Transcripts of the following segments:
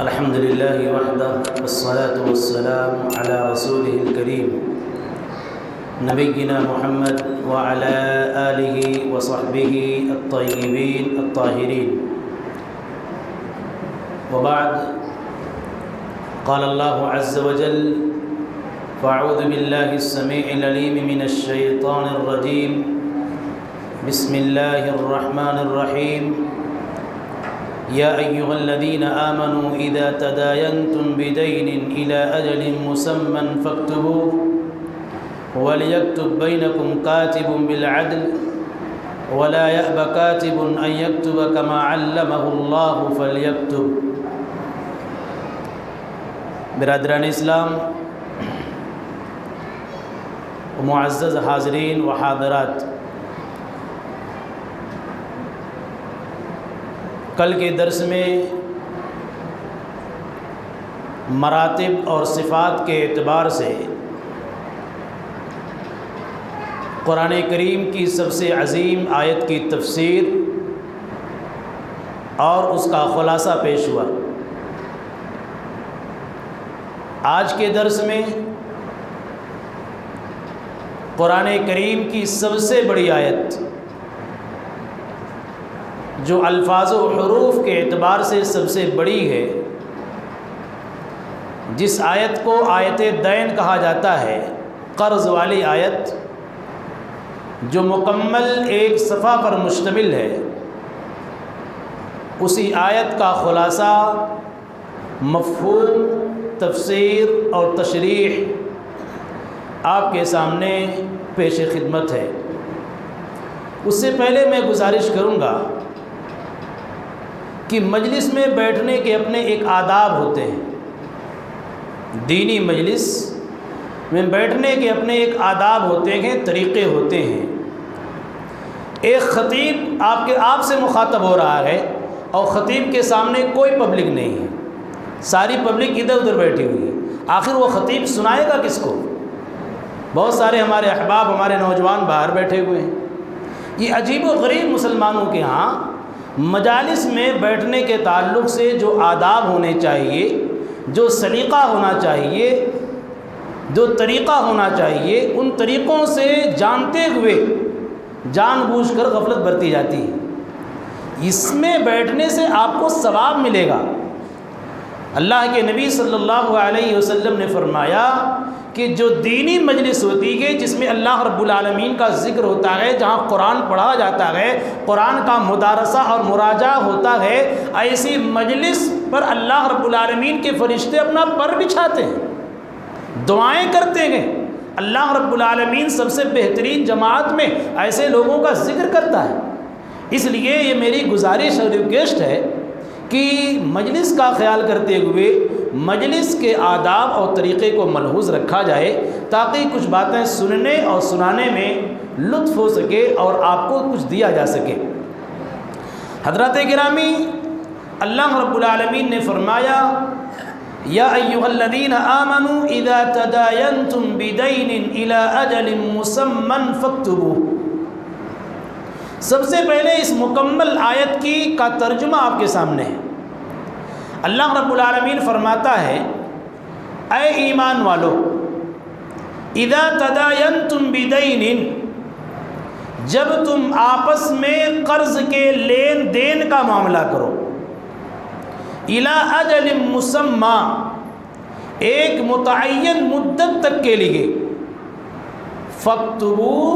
الحمد لله وحده والصلاة والسلام على رسوله الكريم نبينا محمد وعلى آله وصحبه الطيبين الطاهرين وبعد. قال الله عز وجل: فأعوذ بالله السميع العليم من الشيطان الرجيم. بسم الله الرحمن الرحيم. يا أيها الذين آمنوا إذا تداينتم بدين إلى أجل مسمى فاكتبوه وليكتب بينكم كاتب بالعدل ولا يأب كاتب أن يكتب كما علمه الله فليكتب. برادران اسلام معزز حاضرین و حاضرات، کل کے درس میں مراتب اور صفات کے اعتبار سے قرآن کریم کی سب سے عظیم آیت کی تفسیر اور اس کا خلاصہ پیش ہوا. آج کے درس میں قرآن کریم کی سب سے بڑی آیت، جو الفاظ و حروف کے اعتبار سے سب سے بڑی ہے، جس آیت کو آیت دین کہا جاتا ہے، قرض والی آیت، جو مکمل ایک صفحہ پر مشتمل ہے، اسی آیت کا خلاصہ، مفہوم، تفسیر اور تشریح آپ کے سامنے پیش خدمت ہے. اس سے پہلے میں گزارش کروں گا کہ مجلس میں بیٹھنے کے اپنے ایک آداب ہوتے ہیں. دینی مجلس میں بیٹھنے کے اپنے ایک آداب ہوتے ہیں، طریقے ہوتے ہیں. ایک خطیب آپ سے مخاطب ہو رہا ہے اور خطیب کے سامنے کوئی پبلک نہیں ہے، ساری پبلک ادھر ادھر بیٹھی ہوئی ہے. آخر وہ خطیب سنائے گا کس کو؟ بہت سارے ہمارے احباب، ہمارے نوجوان باہر بیٹھے ہوئے ہیں. یہ عجیب و غریب مسلمانوں کے ہاں مجالس میں بیٹھنے کے تعلق سے جو آداب ہونے چاہیے، جو سلیقہ ہونا چاہیے، جو طریقہ ہونا چاہیے، ان طریقوں سے جانتے ہوئے جان بوجھ کر غفلت برتی جاتی ہے. اس میں بیٹھنے سے آپ کو ثواب ملے گا. اللہ کے نبی صلی اللہ علیہ وسلم نے فرمایا کہ جو دینی مجلس ہوتی ہے، جس میں اللہ رب العالمین کا ذکر ہوتا ہے، جہاں قرآن پڑھا جاتا ہے، قرآن کا مدارسہ اور مراجعہ ہوتا ہے، ایسی مجلس پر اللہ رب العالمین کے فرشتے اپنا پر بچھاتے ہیں، دعائیں کرتے ہیں. اللہ رب العالمین سب سے بہترین جماعت میں ایسے لوگوں کا ذکر کرتا ہے. اس لیے یہ میری گزارش اور ریکویسٹ ہے کہ مجلس کا خیال کرتے ہوئے مجلس کے آداب اور طریقے کو ملحوظ رکھا جائے، تاکہ کچھ باتیں سننے اور سنانے میں لطف ہو سکے اور آپ کو کچھ دیا جا سکے. حضرات گرامی، اللہ رب العالمین نے فرمایا: یا ایھا الذین آمنوا اذا تداینتم بدین الی اجل مسمی فاکتبوہ. سب سے پہلے اس مکمل آیت کا ترجمہ آپ کے سامنے ہے. اللہ رب العالمین فرماتا ہے: اے ایمان والو، اذا تداینتم بدین، جب تم آپس میں قرض کے لین دین کا معاملہ کرو، الی اجل مسمی، ایک متعین مدت تک کے لیے، فاکتبوہ،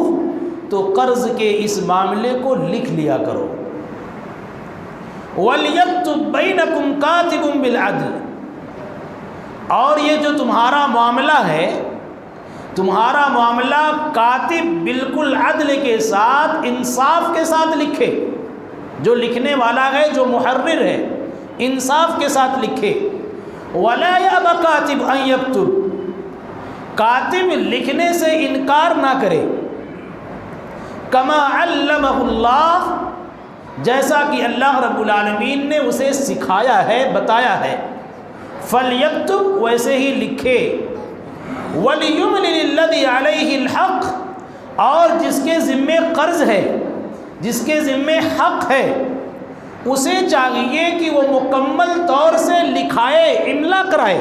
تو قرض کے اس معاملے کو لکھ لیا کرو. وَلْيَكْتُبْ بَيْنَكُمْ كَاتِبٌ بِالْعَدْلِ، اور یہ جو تمہارا معاملہ ہے، تمہارا معاملہ کاتب بالکل عدل کے ساتھ، انصاف کے ساتھ لکھے. جو لکھنے والا ہے، جو محرر ہے، انصاف کے ساتھ لکھے. وَلَا يَأْبَ كَاتِبٌ أَن يَكْتُبَ، کاتب لکھنے سے انکار نہ کرے. کما علمہ اللہ، جیسا کہ اللہ رب العالمین نے اسے سکھایا ہے، بتایا ہے. فلیکتب، ویسے ہی لکھے. ولیملل الذی علیہ الحق، اور جس کے ذمے قرض ہے، جس کے ذمے حق ہے، اسے چاہیے کہ وہ مکمل طور سے لکھا لکھائے، املا کرائے۔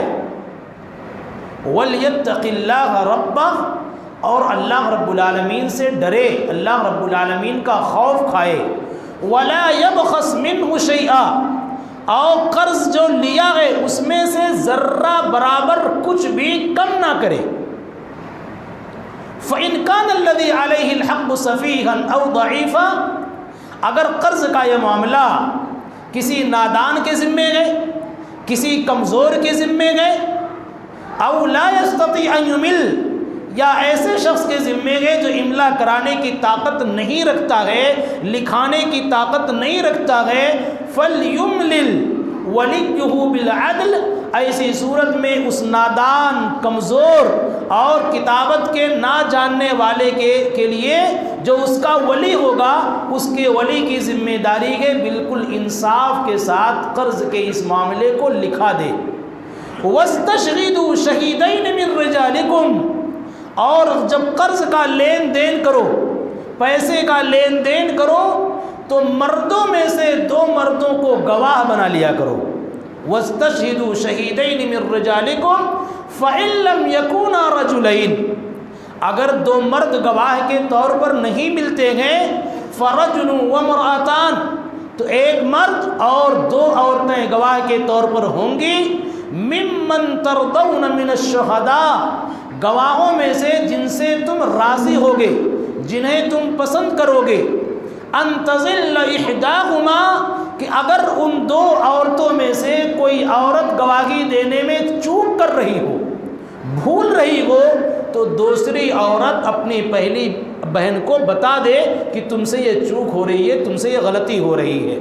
وَلْيَتَّقِ اللَّهَ رَبَّهُ، اور اللہ رب العالمین سے ڈرے، اللہ رب العالمین کا خوف کھائے۔ وَلَا يَبْخَسْ مِنْهُ شَيْئًا، اور قرض جو لیا ہے اس میں سے ذرہ برابر کچھ بھی کم نہ کرے۔ فَإِنْ كَانَ الَّذِي عَلَيْهِ الْحَقُّ سَفِيهًا أَوْ ضَعِيفًا، اگر قرض کا یہ معاملہ کسی نادان کے ذمے گئے، کسی کمزور کے ذمے گئے، او لا يستطيع ان يمل، یا ایسے شخص کے ذمے گئے جو املا کرانے کی طاقت نہیں رکھتا ہے، لکھانے کی طاقت نہیں رکھتا ہے، فَلْيُمْلِلْ وَلِيُّهُ بِالْعَدْلِ، ایسی صورت میں اس نادان، کمزور اور کتابت کے نہ جاننے والے کے لیے جو اس کا ولی ہوگا، اس کے ولی کی ذمہ داری ہے بالکل انصاف کے ساتھ قرض کے اس معاملے کو لکھا دے۔ وَاسْتَشْهِدُوا شَهِيدَيْنِ مِنْ رِجَالِكُمْ، اور جب قرض کا لین دین کرو، پیسے کا لین دین کرو، تو مردوں میں سے 2 مردوں کو گواہ بنا لیا کرو۔ وَاسْتَشْهِدُوا شَهِيدَيْنِ مِنْ رِجَالِكُمْ فَإِن لَّمْ يَكُونَا رَجُلَيْنِ، اگر 2 مرد گواہ کے طور پر نہیں ملتے ہیں، فَرَجُلٌ وَامْرَأَتَانِ، تو 1 مرد اور 2 عورتیں گواہ کے طور پر ہوں گی، ممن ترضون من الشہداء، گواہوں میں سے جن سے تم راضی ہوگے، جنہیں تم پسند کرو گے، ان تضل احداہما، کہ اگر ان 2 عورتوں میں سے کوئی عورت گواہی دینے میں چوک کر رہی ہو، بھول رہی ہو، تو دوسری عورت اپنی پہلی بہن کو بتا دے کہ تم سے یہ چوک ہو رہی ہے، تم سے یہ غلطی ہو رہی ہے۔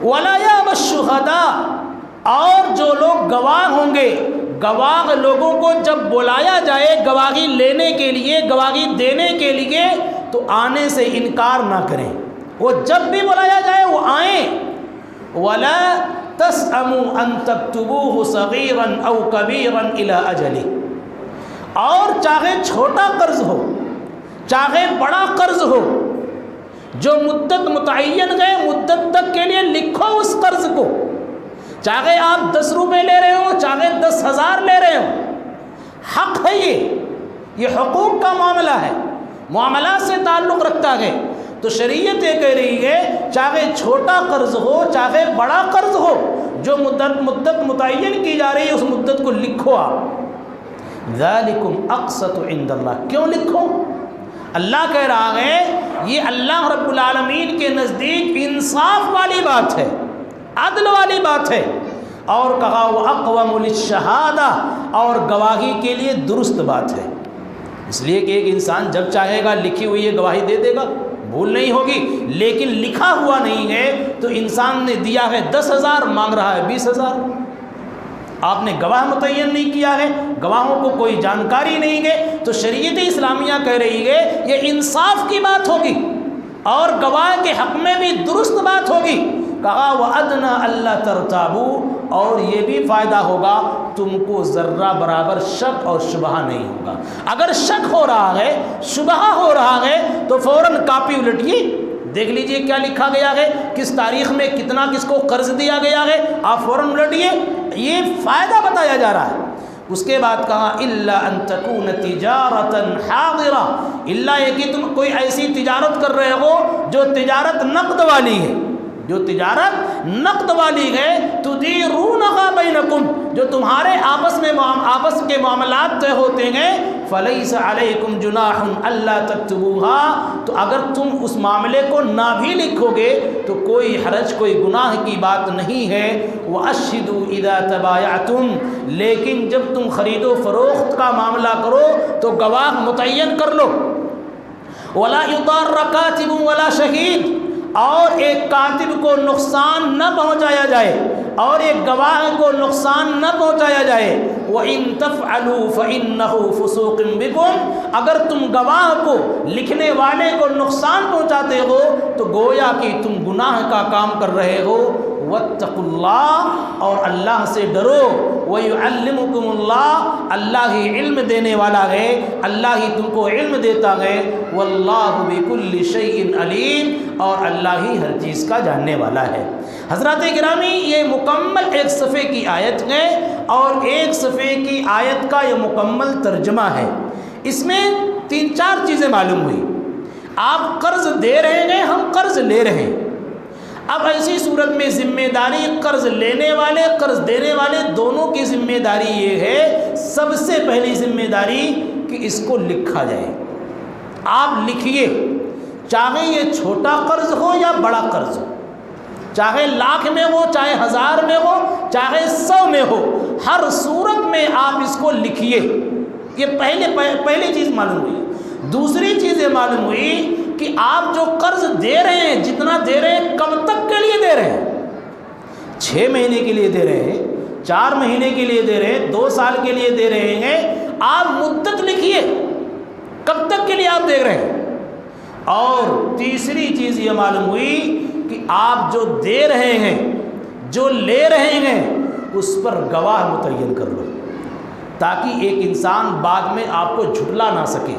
وَلَا يَأْبَ الشُّهَدَاءُ، اور جو لوگ گواہ ہوں گے، گواہ لوگوں کو جب بلایا جائے گواہی لینے کے لیے، گواہی دینے کے لیے، تو آنے سے انکار نہ کریں، وہ جب بھی بلایا جائے وہ آئیں۔ وَلَا تَسْأَمُوا أَن تَكْتُبُوهُ صَغِيرًا أَوْ كَبِيرًا إِلَىٰ أَجَلِهِ، اور چاہے چھوٹا قرض ہو، چاہے بڑا قرض ہو، جو مدت متعین ہے مدت تک کے لیے لکھو اس قرض کو، چاہے آپ 10 روپے لے رہے ہو، چاہے 10,000 لے رہے ہو، حق ہے یہ حقوق کا معاملہ ہے، معاملات سے تعلق رکھتا ہے۔ تو شریعت یہ کہہ رہی ہے چاہے چھوٹا قرض ہو چاہے بڑا قرض ہو، جو مدت متعین کی جا رہی ہے اس مدت کو لکھو آپ۔ ذالکم اقسط عند اللہ، کیوں لکھو؟ اللہ کہہ رہا ہے یہ اللہ رب العالمین کے نزدیک انصاف والی بات ہے، عدل والی بات ہے، اور کہا وَأَقْوَمُ لِلشَّهَادَةِ، اور گواہی کے لیے درست بات ہے، اس لیے کہ ایک انسان جب چاہے گا لکھی ہوئی ہے گواہی دے دے گا، بھول نہیں ہوگی، لیکن لکھا ہوا نہیں ہے تو انسان نے دیا ہے 10,000 مانگ رہا ہے 20,000، آپ نے گواہ متعین نہیں کیا ہے، گواہوں کو کوئی جانکاری نہیں ہے، تو شریعت اسلامیہ کہہ رہی ہے یہ انصاف کی بات ہوگی اور گواہ کے حق میں بھی درست بات ہوگی۔ کہا وَأَدْنَىٰ أَلَّا تَرْتَابُوا، اور یہ بھی فائدہ ہوگا تم کو ذرہ برابر شک اور شبہ نہیں ہوگا۔ اگر شک ہو رہا ہے، شبہ ہو رہا ہے، تو فوراً کاپی الٹیے، دیکھ لیجئے کیا لکھا گیا ہے، کس تاریخ میں کتنا کس کو قرض دیا گیا ہے، آپ فوراً الٹیے، یہ فائدہ بتایا جا رہا ہے۔ اس کے بعد کہا الا ان تکون تجارتا حاضرہ، الا یہ کہ تم کوئی ایسی تجارت کر رہے ہو جو تجارت نقد والی ہے، جو تجارت نقد والی ہے، تدیرونها بینکم، جو تمہارے آپس کے معاملات طے ہوتے ہیں، فلیس علیکم جناح الا تکتبوها، تو اگر تم اس معاملے کو نہ بھی لکھو گے تو کوئی حرج، کوئی گناہ کی بات نہیں ہے۔ واشہدوا اذا تبایعتم، لیکن جب تم خرید و فروخت کا معاملہ کرو تو گواہ متعین کر لو۔ ولا یضار کاتب ولا شہید، اور ایک کاتب کو نقصان نہ پہنچایا جائے اور ایک گواہ کو نقصان نہ پہنچایا جائے۔ وَإِن تَفْعَلُوا فَإِنَّهُ فُسُوقٌ بِكُمْ، اگر تم گواہ کو، لکھنے والے کو نقصان پہنچاتے ہو تو گویا کہ تم گناہ کا کام کر رہے ہو۔ واتقوا اللہ، اور اللہ سے ڈرو، وَيُعَلِّمُكُمُ اللَّهُ، اللہ ہی علم دینے والا ہے، اللہ ہی تم کو علم دیتا ہے، وَاللَّهُ بِكُلِّ شَيْءٍ عَلِيمٌ، اور اللہ ہی ہر چیز کا جاننے والا ہے۔ حضرات گرامی، یہ مکمل ایک صفحے کی آیت ہے، اور ایک صفحے کی آیت کا یہ مکمل ترجمہ ہے۔ اس میں 3-4 چیزیں معلوم ہوئی۔ آپ قرض دے رہے ہیں، ہم قرض لے رہے ہیں۔ اب ایسی صورت میں ذمہ داری قرض لینے والے قرض دینے والے دونوں کی ذمہ داری یہ ہے، سب سے پہلی ذمہ داری کہ اس کو لکھا جائے۔ آپ لکھیے، چاہے یہ چھوٹا قرض ہو یا بڑا قرض ہو، چاہے لاکھ میں ہو، چاہے 1000 میں ہو، چاہے 100 میں ہو، ہر صورت میں آپ اس کو لکھیے۔ یہ پہلی چیز معلوم ہوئی۔ دوسری چیز یہ معلوم ہوئی کہ آپ جو قرض دے رہے ہیں، جتنا دے رہے ہیں، کب تک کے لیے دے رہے ہیں؟ 6 مہینے کے لیے دے رہے ہیں، 4 مہینے کے لیے دے رہے ہیں، 2 سال کے لیے دے رہے ہیں؟ آپ مدت لکھیے، کب تک کے لیے آپ دے رہے ہیں۔ اور تیسری چیز یہ معلوم ہوئی کہ آپ جو دے رہے ہیں، جو لے رہے ہیں، اس پر گواہ متعین کر لو، تاکہ ایک انسان بعد میں آپ کو جھٹلا نہ سکے،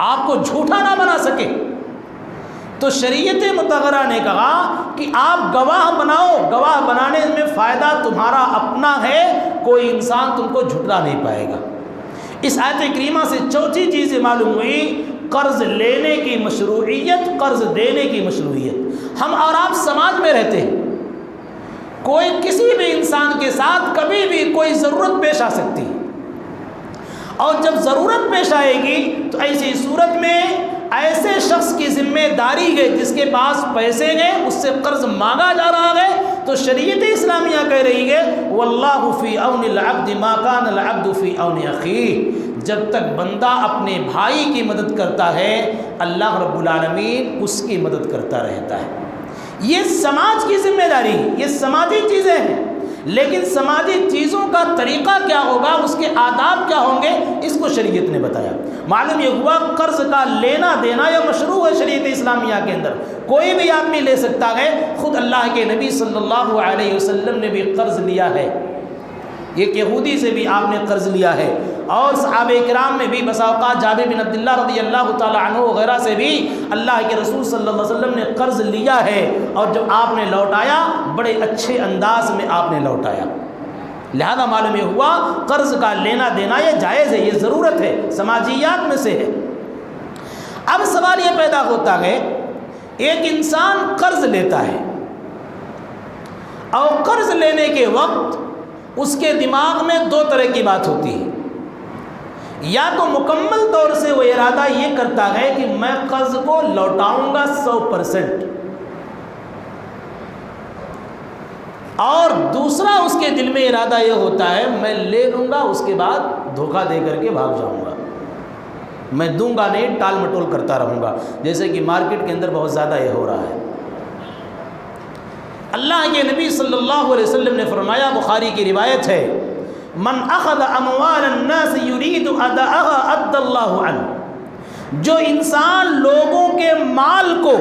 آپ کو جھوٹا نہ بنا سکے۔ تو شریعت مطہرہ نے کہا کہ آپ گواہ بناؤ، گواہ بنانے میں فائدہ تمہارا اپنا ہے، کوئی انسان تم کو جھٹلا نہیں پائے گا۔ اس آیت کریمہ سے چوتھی چیز یہ معلوم ہوئی، قرض لینے کی مشروعیت، قرض دینے کی مشروعیت۔ ہم اور آپ سماج میں رہتے ہیں، کوئی کسی بھی انسان کے ساتھ کبھی بھی کوئی ضرورت پیش آ سکتی ہے، اور جب ضرورت پیش آئے گی تو ایسی صورت میں ایسے شخص کی ذمہ داری ہے جس کے پاس پیسے ہیں، اس سے قرض مانگا جا رہا ہے، تو شریعت اسلامیہ کہہ رہی ہے واللہ فی عون العبد ما کان العبد فی عون اخیہ، جب تک بندہ اپنے بھائی کی مدد کرتا ہے، اللہ رب العالمین اس کی مدد کرتا رہتا ہے۔ یہ سماج کی ذمہ داری، یہ سماجی چیزیں ہیں، لیکن سماجی چیزوں کا طریقہ کیا ہوگا، اس کے آداب کیا ہوں گے، اس کو شریعت نے بتایا۔ معلوم یہ ہوا قرض کا لینا دینا یا مشروع ہے شریعت اسلامیہ کے اندر، کوئی بھی آدمی لے سکتا ہے۔ خود اللہ کے نبی صلی اللہ علیہ وسلم نے بھی قرض لیا ہے، ایک یہودی سے بھی آپ نے قرض لیا ہے، اور صحابہ کرام میں بھی بسا اوقات جابر بن عبداللہ رضی اللہ تعالی عنہ وغیرہ سے بھی اللہ کے رسول صلی اللہ علیہ وسلم نے قرض لیا ہے، اور جب آپ نے لوٹایا بڑے اچھے انداز میں آپ نے لوٹایا۔ لہذا معلوم یہ ہوا قرض کا لینا دینا یہ جائز ہے، یہ ضرورت ہے، سماجیات میں سے ہے۔ اب سوال یہ پیدا ہوتا ہے، ایک انسان قرض لیتا ہے، اور قرض لینے کے وقت اس کے دماغ میں 2 طرح کی بات ہوتی ہے۔ یا تو مکمل طور سے وہ ارادہ یہ کرتا ہے کہ میں قرض کو لوٹاؤں گا 100%، اور دوسرا اس کے دل میں ارادہ یہ ہوتا ہے میں لے لوں گا، اس کے بعد دھوکہ دے کر کے بھاگ جاؤں گا، میں دوں گا نہیں، ٹال مٹول کرتا رہوں گا، جیسے کہ مارکیٹ کے اندر بہت زیادہ یہ ہو رہا ہے۔ اللہ کے نبی صلی اللہ علیہ وسلم نے فرمایا، بخاری کی روایت ہے، من اخذ اموال الناس يريد اداءها ادى الله عنه، جو انسان لوگوں کے مال کو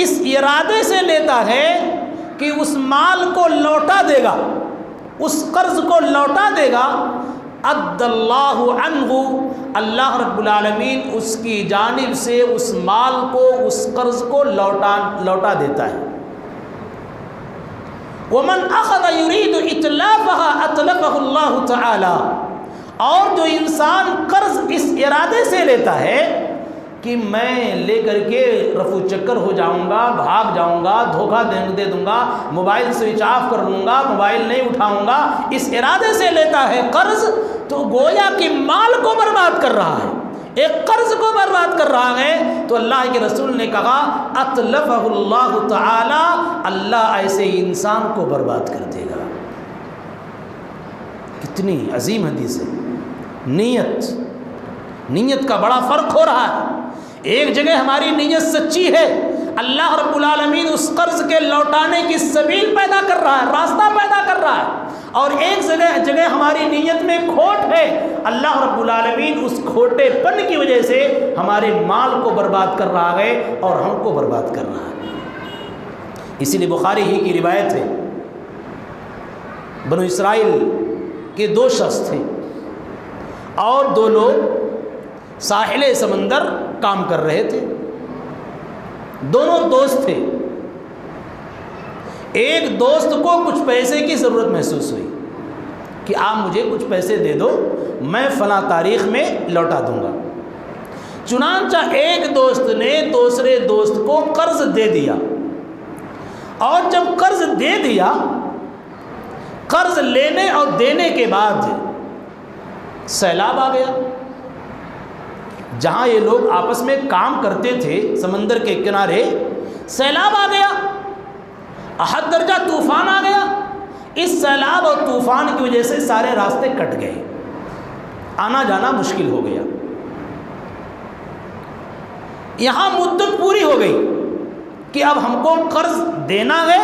اس ارادے سے لیتا ہے کہ اس مال کو لوٹا دے گا، اس قرض کو لوٹا دے گا، ادى الله عنه، اللہ رب العالمین اس کی جانب سے اس مال کو، اس قرض کو لوٹا دیتا ہے۔ ومن اخذ يريد اتلافها اتلفه اللہ تعالی، اور جو انسان قرض اس ارادے سے لیتا ہے کہ میں لے کر کے رفو چکر ہو جاؤں گا، بھاگ جاؤں گا، دھوکہ دے دوں گا، موبائل سوئچ آف کر لوں گا، موبائل نہیں اٹھاؤں گا، اس ارادے سے لیتا ہے قرض، تو گویا کہ مال کو برباد کر رہا ہے، ایک قرض کو برباد کر رہا ہے۔ تو اللہ کے رسول نے کہا اتلفہ اللہ تعالی، اللہ ایسے انسان کو برباد کر دے گا۔ کتنی عظیم حدیث ہے۔ نیت کا بڑا فرق ہو رہا ہے۔ ایک جگہ ہماری نیت سچی ہے، اللہ رب العالمین اس قرض کے لوٹانے کی سبیل پیدا کر رہا ہے، راستہ پیدا کر رہا ہے، اور ایک جگہ ہماری نیت میں کھوٹ ہے، اللہ رب العالمین اس کھوٹے پن کی وجہ سے ہمارے مال کو برباد کر رہا ہے اور ہم کو برباد کر رہا ہے۔ اسی لیے بخاری ہی کی روایت ہے، بنو اسرائیل کے 2 شخص تھے اور 2 لوگ ساحل سمندر کام کر رہے تھے، دونوں دوست تھے۔ ایک دوست کو کچھ پیسے کی ضرورت محسوس ہوئی کہ آپ مجھے کچھ پیسے دے دو، میں فلاں تاریخ میں لوٹا دوں گا۔ چنانچہ ایک دوست نے دوسرے دوست کو قرض دے دیا، اور جب قرض دے دیا، قرض لینے اور دینے کے بعد سیلاب آ گیا۔ جہاں یہ لوگ آپس میں کام کرتے تھے سمندر کے کنارے، سیلاب آ گیا، احد درجہ طوفان آ گیا۔ اس سیلاب اور طوفان کی وجہ سے سارے راستے کٹ گئے، آنا جانا مشکل ہو گیا۔ یہاں مدت پوری ہو گئی کہ اب ہم کو قرض دینا ہے،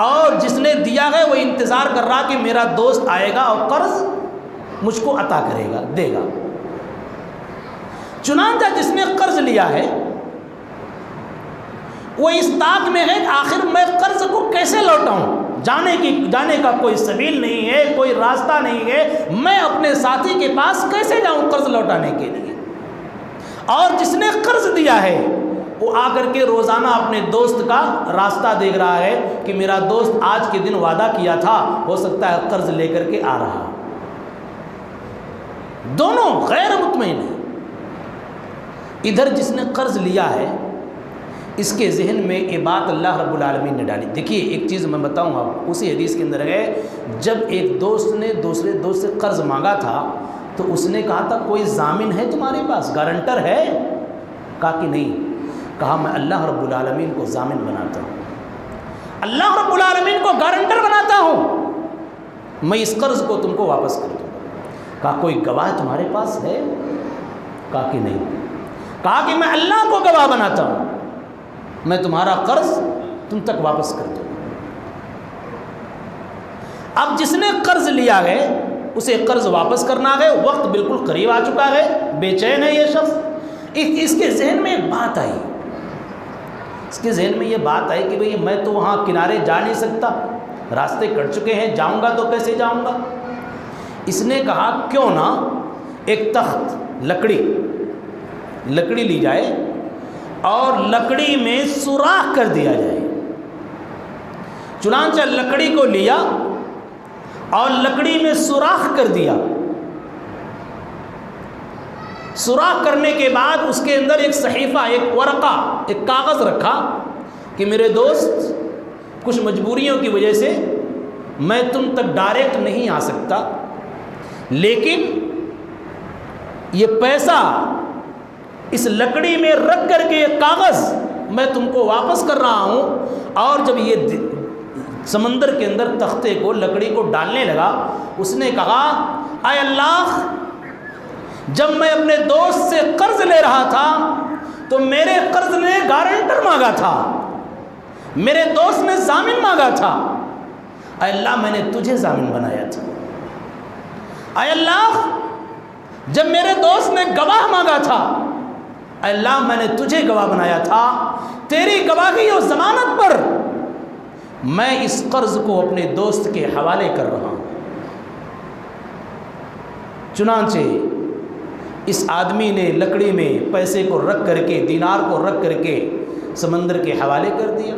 اور جس نے دیا ہے وہ انتظار کر رہا کہ میرا دوست آئے گا اور قرض مجھ کو عطا کرے گا، دے گا۔ چنانچہ جس نے قرض لیا ہے وہ اس طاق میں ہے کہ آخر میں قرض کو کیسے لوٹاؤں، جانے کا کوئی سبیل نہیں ہے، کوئی راستہ نہیں ہے، میں اپنے ساتھی کے پاس کیسے جاؤں قرض لوٹانے کے لیے۔ اور جس نے قرض دیا ہے وہ آ کر کے روزانہ اپنے دوست کا راستہ دیکھ رہا ہے کہ میرا دوست آج کے دن وعدہ کیا تھا، ہو سکتا ہے قرض لے کر کے آ رہا۔ دونوں غیر مطمئن ہیں۔ ادھر جس نے قرض لیا ہے اس کے ذہن میں یہ بات اللہ رب العالمین نے ڈالی۔ دیکھیے ایک چیز میں بتاؤں آپ، اسی حدیث کے اندر ہے، جب ایک دوست نے دوسرے دوست سے قرض مانگا تھا تو اس نے کہا تھا کوئی ضامن ہے تمہارے پاس، گارنٹر ہے؟ کہا کہ نہیں۔ کہا میں اللہ رب العالمین کو ضامن بناتا ہوں، اللہ رب العالمین کو گارنٹر بناتا ہوں، میں اس قرض کو تم کو واپس کر دوں گا۔ کہا کوئی گواہ تمہارے پاس ہے؟ کہا کہ نہیں۔ کہا کہ میں اللہ کو گواہ بناتا ہوں، میں تمہارا قرض تم تک واپس کر دوں گا۔ اب جس نے قرض لیا ہے اسے قرض واپس کرنا ہے، وقت بالکل قریب آ چکا ہے، بے چین ہے یہ شخص۔ اس کے ذہن میں ایک بات آئی، اس کے ذہن میں یہ بات آئی کہ بھئی میں تو وہاں کنارے جا نہیں سکتا، راستے کٹ چکے ہیں، جاؤں گا تو کیسے جاؤں گا؟ اس نے کہا کیوں نہ ایک تخت لکڑی لی جائے اور لکڑی میں سوراخ کر دیا جائے۔ چنانچہ لکڑی کو لیا اور لکڑی میں سوراخ کر دیا۔ سوراخ کرنے کے بعد اس کے اندر ایک صحیفہ، ایک ورقہ، ایک کاغذ رکھا کہ میرے دوست کچھ مجبوریوں کی وجہ سے میں تم تک ڈائریکٹ نہیں آ سکتا، لیکن یہ پیسہ اس لکڑی میں رکھ کر کے یہ کاغذ میں تم کو واپس کر رہا ہوں۔ اور جب یہ سمندر کے اندر تختے کو، لکڑی کو ڈالنے لگا، اس نے کہا اے اللہ، جب میں اپنے دوست سے قرض لے رہا تھا تو میرے قرض نے گارنٹر مانگا تھا، میرے دوست نے ضامن مانگا تھا، اے اللہ میں نے تجھے ضامن بنایا تھا۔ اے اللہ، جب میرے دوست نے گواہ مانگا تھا، اے اللہ میں نے تجھے گواہ بنایا تھا، تیری گواہی اور ضمانت پر میں اس قرض کو اپنے دوست کے حوالے کر رہا ہوں۔ چنانچہ اس آدمی نے لکڑی میں پیسے کو رکھ کر کے، دینار کو رکھ کر کے سمندر کے حوالے کر دیا،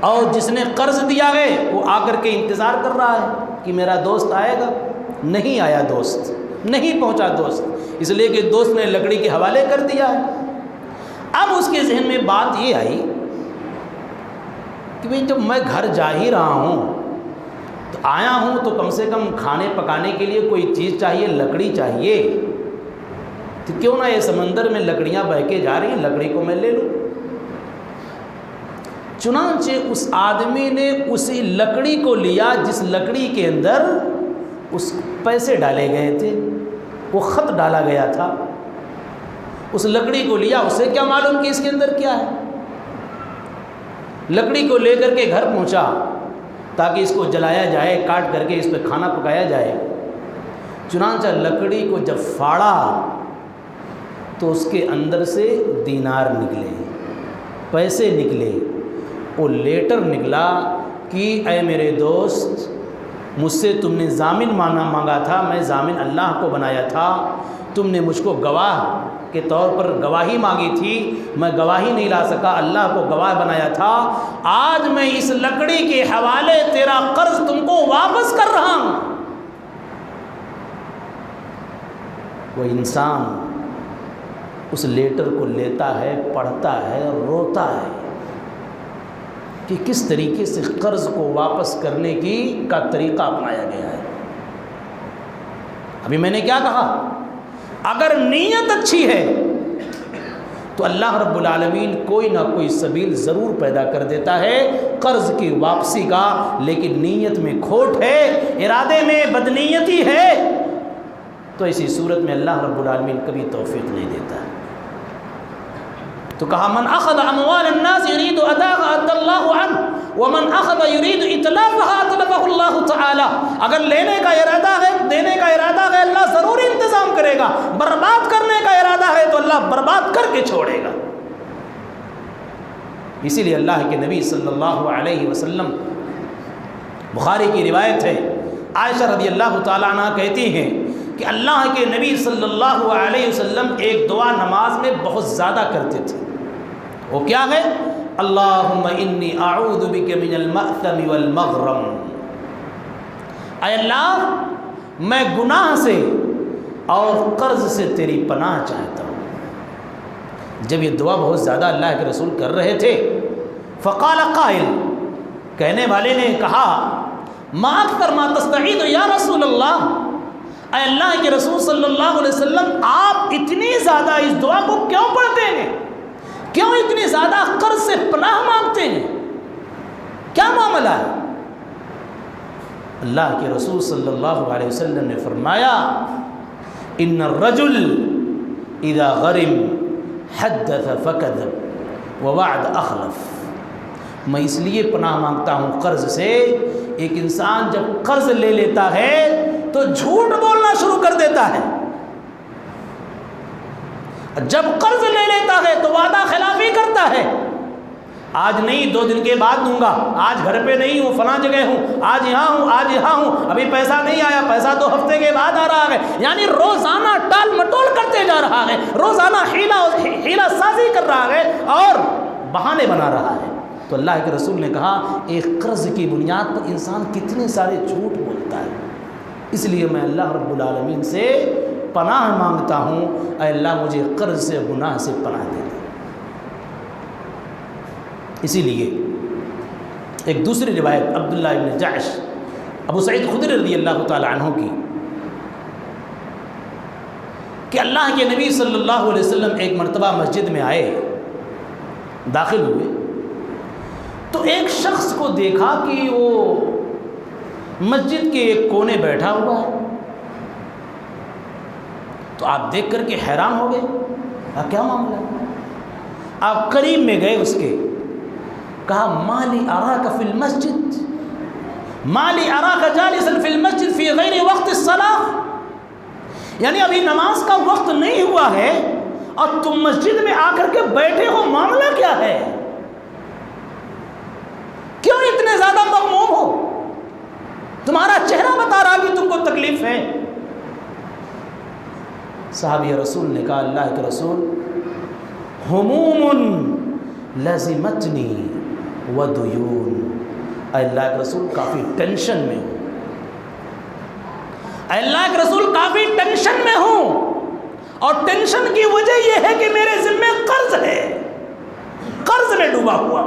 اور جس نے قرض دیا ہے وہ آ کر کے انتظار کر رہا ہے کہ میرا دوست آئے گا۔ نہیں آیا دوست، نہیں پہنچا دوست، اس لیے کہ دوست نے لکڑی کے حوالے کر دیا ہے۔ اب اس کے ذہن میں بات یہ آئی کہ بھئی جب میں گھر جا ہی رہا ہوں تو آیا ہوں تو کم سے کم کھانے پکانے کے لیے کوئی چیز چاہیے، لکڑی چاہیے، تو کیوں نہ یہ سمندر میں لکڑیاں بہہ کے جا رہی ہیں، لکڑی کو میں لے لوں۔ چنانچہ اس آدمی نے اسی لکڑی کو لیا جس لکڑی کے اندر اس پیسے ڈالے گئے تھے، وہ خط ڈالا گیا تھا، اس لکڑی کو لیا۔ اسے کیا معلوم کہ اس کے اندر کیا ہے؟ لکڑی کو لے کر کے گھر پہنچا تاکہ اس کو جلایا جائے، کاٹ کر کے اس پہ کھانا پکایا جائے۔ چنانچہ لکڑی کو جب پھاڑا تو اس کے اندر سے دینار نکلے، پیسے نکلے، وہ لیٹر نکلا کہ اے میرے دوست، مجھ سے تم نے ضامن مانگا تھا، میں ضامن اللہ کو بنایا تھا، تم نے مجھ کو گواہ کے طور پر گواہی مانگی تھی، میں گواہی نہیں لا سکا، اللہ کو گواہ بنایا تھا، آج میں اس لکڑی کے حوالے تیرا قرض تم کو واپس کر رہا ہوں۔ وہ انسان اس لیٹر کو لیتا ہے، پڑھتا ہے، روتا ہے کہ کس طریقے سے قرض کو واپس کرنے کا طریقہ اپنایا گیا ہے۔ ابھی میں نے کیا کہا؟ اگر نیت اچھی ہے تو اللہ رب العالمین کوئی نہ کوئی سبیل ضرور پیدا کر دیتا ہے قرض کی واپسی کا، لیکن نیت میں کھوٹ ہے، ارادے میں بدنیتی ہے، تو اسی صورت میں اللہ رب العالمین کبھی توفیق نہیں دیتا ہے۔ تو کہا من اخذ اموال الناس يريد اداءها ادى الله عنه ومن اخذ يريد اتلافها اتلفه الله تعالى۔ اگر لینے کا ارادہ ہے، دینے کا ارادہ ہے، اللہ ضرور انتظام کرے گا، برباد کرنے کا ارادہ ہے تو اللہ برباد کر کے چھوڑے گا۔ اسی لیے اللہ کے نبی صلی اللہ علیہ وسلم، بخاری کی روایت ہے، عائشہ رضی اللہ تعالیٰ عنہ کہتی ہیں کہ اللہ کے نبی صلی اللہ علیہ وسلم ایک دعا نماز میں بہت زیادہ کرتے تھے، وہ کیا ہے؟ اللہم انی اعوذ بک من المأثم والمغرم۔ اے اللہ، میں گناہ سے اور قرض سے تیری پناہ چاہتا ہوں۔ جب یہ دعا بہت زیادہ اللہ کے رسول کر رہے تھے، فقال قائل، کہنے والے نے کہا، ما اکثر ما تستعیذ یا رسول اللہ، اے اللہ کے رسول صلی اللہ علیہ وسلم، آپ اتنی زیادہ اس دعا کو کیوں پڑھتے ہیں؟ کیوں اتنی زیادہ قرض سے پناہ مانگتے ہیں؟ کیا معاملہ ہے؟ اللہ کے رسول صلی اللہ علیہ وسلم نے فرمایا، ان الرجل اذا غرم حدث فکذب ووعد اخلف۔ میں اس لیے پناہ مانگتا ہوں قرض سے، ایک انسان جب قرض لے لیتا ہے تو جھوٹ بولنا شروع کر دیتا ہے، جب قرض لے لیتا ہے تو وعدہ خلافی کرتا ہے، آج نہیں 2 دن کے بعد دوں گا، آج گھر پہ نہیں ہوں، فلاں جگہ ہوں، آج یہاں ہوں، آج یہاں ہوں، ابھی پیسہ نہیں آیا، پیسہ 2 ہفتے کے بعد آ رہا ہے، یعنی روزانہ ٹال مٹول کرتے جا رہا ہے، روزانہ حیلہ سازی کر رہا ہے اور بہانے بنا رہا ہے۔ تو اللہ کے رسول نے کہا، ایک قرض کی بنیاد پر انسان کتنے سارے جھوٹ بولتا ہے، اس لیے میں اللہ رب العالمین سے پناہ مانگتا ہوں، اے اللہ مجھے قرض سے، گناہ سے پناہ دے دے۔ اسی لیے ایک دوسری روایت عبداللہ ابن جعش، ابو سعید خدری رضی اللہ تعالی عنہ کی، کہ اللہ کے نبی صلی اللہ علیہ وسلم ایک مرتبہ مسجد میں آئے، داخل ہوئے تو ایک شخص کو دیکھا کہ وہ مسجد کے ایک کونے بیٹھا ہوا ہے، تو آپ دیکھ کر کے حیران ہو گئے، کیا معاملہ ہے؟ آپ قریب میں گئے اس کے، کہا مالی اراک فی المسجد، مالی اراک جالسا فی المسجد فی غیر وقت الصلاۃ، یعنی ابھی نماز کا وقت نہیں ہوا ہے اور تم مسجد میں آ کر کے بیٹھے ہو، معاملہ کیا ہے؟ کیوں اتنے زیادہ مغموم ہو؟ تمہارا چہرہ بتا رہا کہ تم کو تکلیف ہے۔ صحابی رسول نے کہا، اللہ کے رسول، ہموم لازمتنی ودیون، اے اللہ کے رسول کافی ٹینشن میں ہوں، اے اللہ کے رسول کافی ٹینشن میں ہوں، اور ٹینشن کی وجہ یہ ہے کہ میرے ذمہ قرض ہے، قرض میں ڈوبا ہوا۔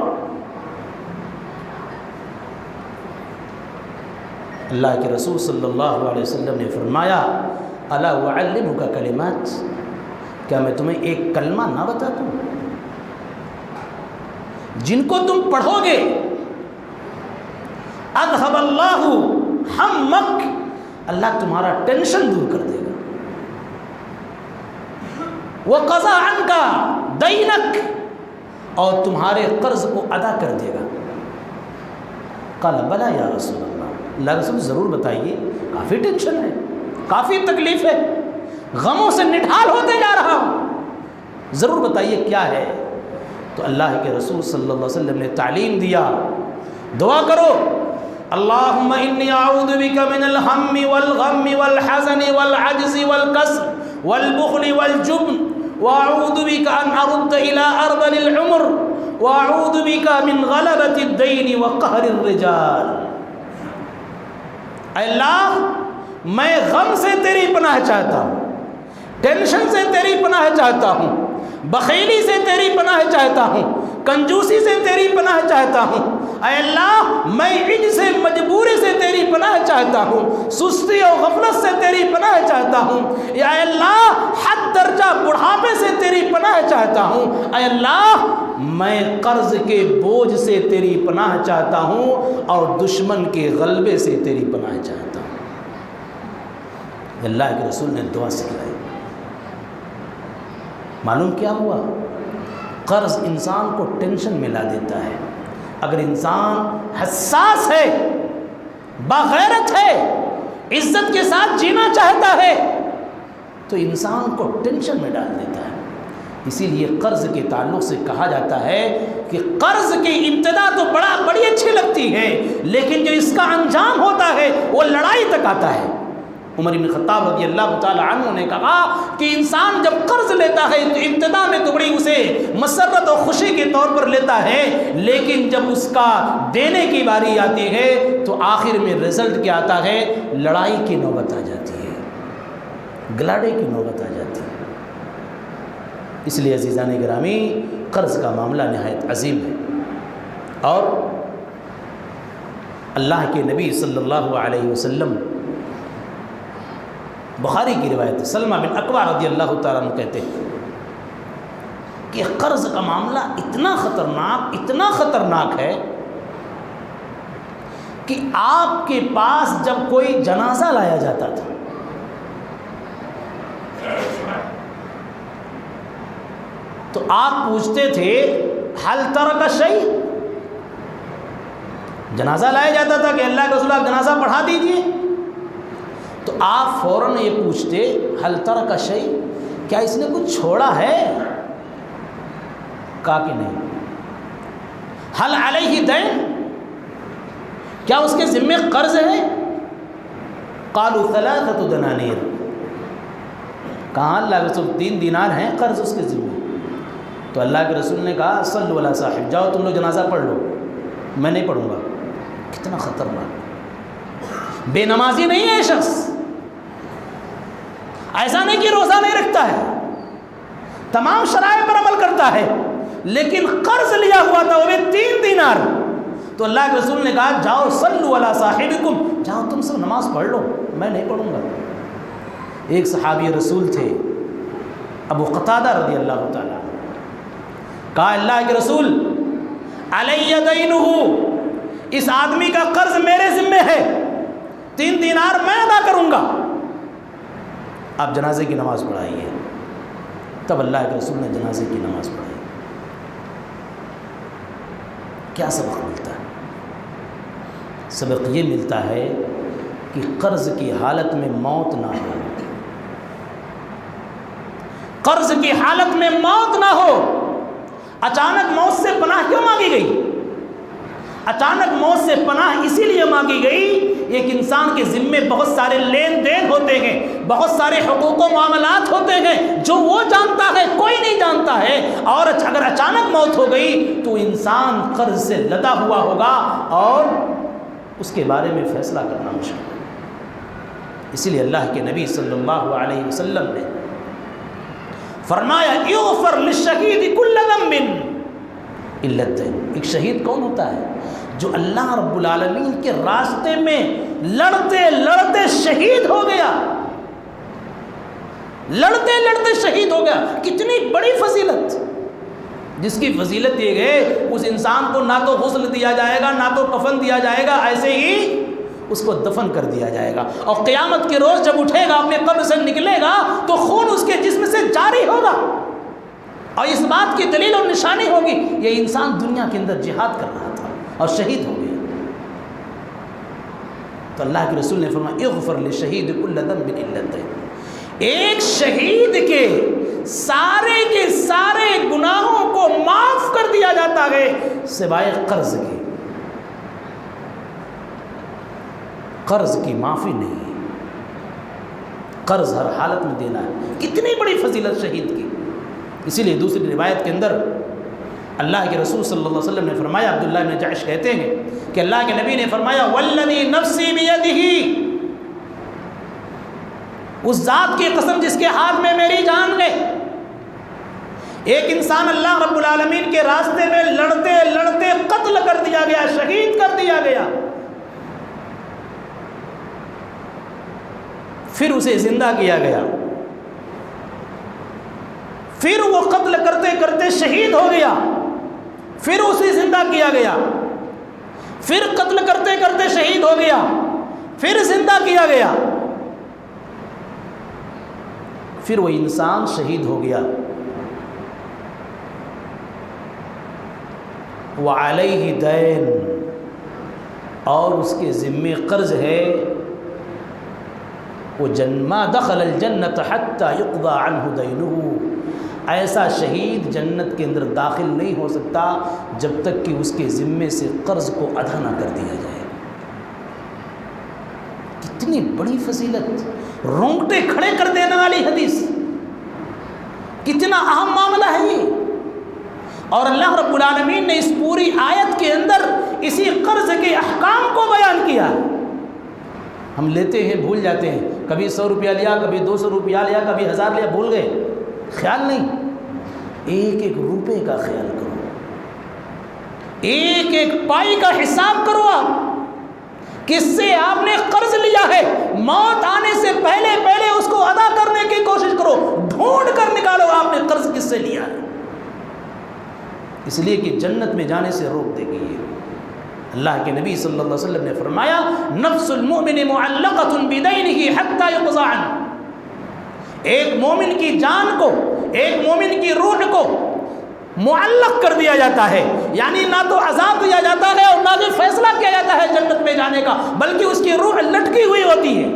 اللہ کے رسول صلی اللہ علیہ وسلم نے فرمایا، الا اعلمک کلمات، کیا میں تمہیں ایک کلمہ نہ بتا دوں جن کو تم پڑھو گے، اذهب اللہ ہمک، اللہ تمہارا ٹینشن دور کر دے گا، وقضى عنك دینک، اور تمہارے قرض کو ادا کر دے گا۔ قال بلا یا رسول اللہ، اللہ رسول ضرور بتائیے، کافی ٹینشن ہے، کافی تکلیف ہے، غموں سے نڈھال ہوتے جا رہا ہوں، ضرور بتائیے کیا ہے۔ تو اللہ کے رسول صلی اللہ علیہ وسلم نے تعلیم دیا، دعا کرو اللہم انی اعوذ بک من الہم والغم والحزن والعجز والکسل والبخل والجبن واعوذ بک ان ارد الى ارذل العمر واعوذ بک من غلبۃ الدین وقہر الرجال۔ اے اللہ میں غم سے تیری پناہ چاہتا ہوں، ٹینشن سے تیری پناہ چاہتا ہوں، بخیلی سے تیری پناہ چاہتا ہوں، کنجوسی سے تیری پناہ چاہتا ہوں۔ اے اللہ میں عجز سے مجبوری سے تیری پناہ چاہتا ہوں، سستی اور غفلت سے تیری پناہ چاہتا ہوں۔ یا اے اللہ حد درجہ بڑھاپے سے تیری پناہ چاہتا ہوں۔ اے اللہ میں قرض کے بوجھ سے تیری پناہ چاہتا ہوں اور دشمن کے غلبے سے تیری پناہ چاہتا ہوں۔ اللہ کے رسول نے دعا سکھلائی۔ معلوم کیا ہوا؟ قرض انسان کو ٹینشن میں لا دیتا ہے۔ اگر انسان حساس ہے، باغیرت ہے، عزت کے ساتھ جینا چاہتا ہے تو انسان کو ٹینشن میں ڈال دیتا ہے۔ اسی لیے قرض کے تعلق سے کہا جاتا ہے کہ قرض کی ابتدا تو بڑی اچھی لگتی ہے، لیکن جو اس کا انجام ہوتا ہے وہ لڑائی تک آتا ہے۔ عمر بن خطاب رضی اللہ تعالی عنہ نے کہا کہ انسان جب قرض لیتا ہے تو ابتدا میں تو بڑی اسے مسرت اور خوشی کے طور پر لیتا ہے، لیکن جب اس کا دینے کی باری آتی ہے تو آخر میں رزلٹ کیا آتا ہے؟ لڑائی کی نوبت آ جاتی ہے، گلاڑے کی نوبت آ جاتی ہے۔ اس لیے عزیزان گرامی قرض کا معاملہ نہایت عظیم ہے، اور اللہ کے نبی صلی اللہ علیہ وسلم، بخاری کی روایت سلمہ بن اکوع رضی اللہ تعالیٰ عنہ کہتے ہیں کہ قرض کا معاملہ اتنا خطرناک ہے کہ آپ کے پاس جب کوئی جنازہ لایا جاتا تھا تو آپ پوچھتے تھے حل ترک شیء، جنازہ لایا جاتا تھا کہ اللہ کے رسول آپ جنازہ پڑھا دیجئے، تو آپ فوراً یہ پوچھتے حل ترک شیء، کیا اس نے کچھ چھوڑا ہے؟ کہا کہ نہیں۔ حل علیہ دین، کیا اس کے ذمے قرض ہے؟ قالوا ثلاثۃ دنانیر، کہا اللہ کے رسول 3 دینار ہیں قرض اس کے ذمے۔ تو اللہ کے رسول نے کہا صلوا علی صاحب، جاؤ تم لوگ جنازہ پڑھ لو، میں نہیں پڑھوں گا۔ کتنا خطرناک، بے نمازی نہیں ہے یہ شخص، ایسا نہیں کہ روزہ نہیں رکھتا ہے، تمام شرائع پر عمل کرتا ہے، لیکن قرض لیا ہوا تھا وہ بھی 3 دینار۔ تو اللہ کے رسول نے کہا جاؤ صلوا علی صاحبکم، جاؤ تم سب نماز پڑھ لو، میں نہیں پڑھوں گا۔ ایک صحابی رسول تھے ابو قتادہ رضی اللہ تعالیٰ، کہا اللہ کے رسول علی دینہ، اس آدمی کا قرض میرے ذمے ہے، 3 دینار میں ادا کروں گا، آپ جنازے کی نماز پڑھائیے۔ تب اللہ کے رسول نے جنازے کی نماز پڑھائی۔ کیا سبق ملتا ہے؟ سبق یہ ملتا ہے کہ قرض کی حالت میں موت نہ ہو، قرض کی حالت میں موت نہ ہو۔ اچانک موت سے پناہ کیوں مانگی گئی؟ اچانک موت سے پناہ اسی لیے مانگی گئی، ایک انسان کے ذمے بہت سارے لین دین ہوتے ہیں، بہت سارے حقوق و معاملات ہوتے ہیں جو وہ جانتا ہے کوئی نہیں جانتا ہے، اور اگر اچانک موت ہو گئی تو انسان قرض سے لدا ہوا ہوگا اور اس کے بارے میں فیصلہ کرنا مشکل ہے۔ اسی لیے اللہ کے نبی صلی اللہ علیہ وسلم نے فرمایا یغفر للشہید کل ذنب الا الدین۔ ایک شہید کون ہوتا ہے؟ جو اللہ رب العالمین کے راستے میں لڑتے لڑتے شہید ہو گیا، لڑتے لڑتے شہید ہو گیا۔ کتنی بڑی فضیلت، جس کی فضیلت یہ ہے اس انسان کو نہ تو غسل دیا جائے گا، نہ تو کفن دیا جائے گا، ایسے ہی اس کو دفن کر دیا جائے گا، اور قیامت کے روز جب اٹھے گا اپنے قبر سے نکلے گا تو خون اس کے جسم سے جاری ہوگا، اور اس بات کی دلیل اور نشانی ہوگی یہ انسان دنیا کے اندر جہاد کر رہا تھا اور شہید ہو گیا۔ تو اللہ کے رسول نے فرمایا اغفر للشہید کل ذنب الا الدین۔ ایک شہید کے سارے کے سارے گناہوں کو معاف کر دیا جاتا ہے سوائے قرض کے۔ قرض کی معافی نہیں ہے، قرض ہر حالت میں دینا ہے۔ کتنی بڑی فضیلت شہید کی! اسی لیے دوسری روایت کے اندر اللہ کے رسول صلی اللہ علیہ وسلم نے فرمایا، عبداللہ بن جعش کہتے ہیں کہ اللہ کے نبی نے فرمایا والذی نفسی بیدہ، اس ذات کی قسم جس کے ہاتھ میں میری جان ہے، ایک انسان اللہ رب العالمین کے راستے میں لڑتے لڑتے قتل کر دیا گیا، شہید کر دیا گیا، پھر اسے زندہ کیا گیا، پھر وہ قتل کرتے کرتے شہید ہو گیا، پھر اسے زندہ کیا گیا، پھر قتل کرتے کرتے شہید ہو گیا، پھر زندہ کیا گیا، پھر وہ انسان شہید ہو گیا، وعلیہ دین، اور اس کے ذمے قرض ہے، وہ ما دخل الجنت حتی یقضى عنہ دینہ، ایسا شہید جنت کے اندر داخل نہیں ہو سکتا جب تک کہ اس کے ذمے سے قرض کو ادا نہ کر دیا جائے۔ کتنی بڑی فضیلت، رونگٹے کھڑے کر دینے والی حدیث، کتنا اہم معاملہ ہے یہ۔ اور اللہ رب العالمین نے اس پوری آیت کے اندر اسی قرض کے احکام کو بیان کیا۔ ہم لیتے ہیں بھول جاتے ہیں، کبھی 100 روپیہ لیا، کبھی 200 روپیہ لیا، کبھی 1000 لیا، بھول گئے، خیال نہیں۔ ایک ایک روپے کا خیال کرو، ایک ایک پائی کا حساب کرو، آپ کس سے آپ نے قرض لیا ہے، موت آنے سے پہلے پہلے اس کو ادا کرنے کی کوشش کرو، ڈھونڈ کر نکالو آپ نے قرض کس سے لیا ہے، اس لیے کہ جنت میں جانے سے روک دے گی۔ اللہ کے نبی صلی اللہ علیہ وسلم نے فرمایا نفس المؤمن معلقۃ بدینہ حتی یقضى عنہ، ایک مومن کی جان کو، ایک مومن کی روح کو معلق کر دیا جاتا ہے، یعنی نہ تو عذاب دیا جاتا ہے اور نہ تو فیصلہ کیا جاتا ہے جنت میں جانے کا، بلکہ اس کی روح لٹکی ہوئی ہوتی ہے،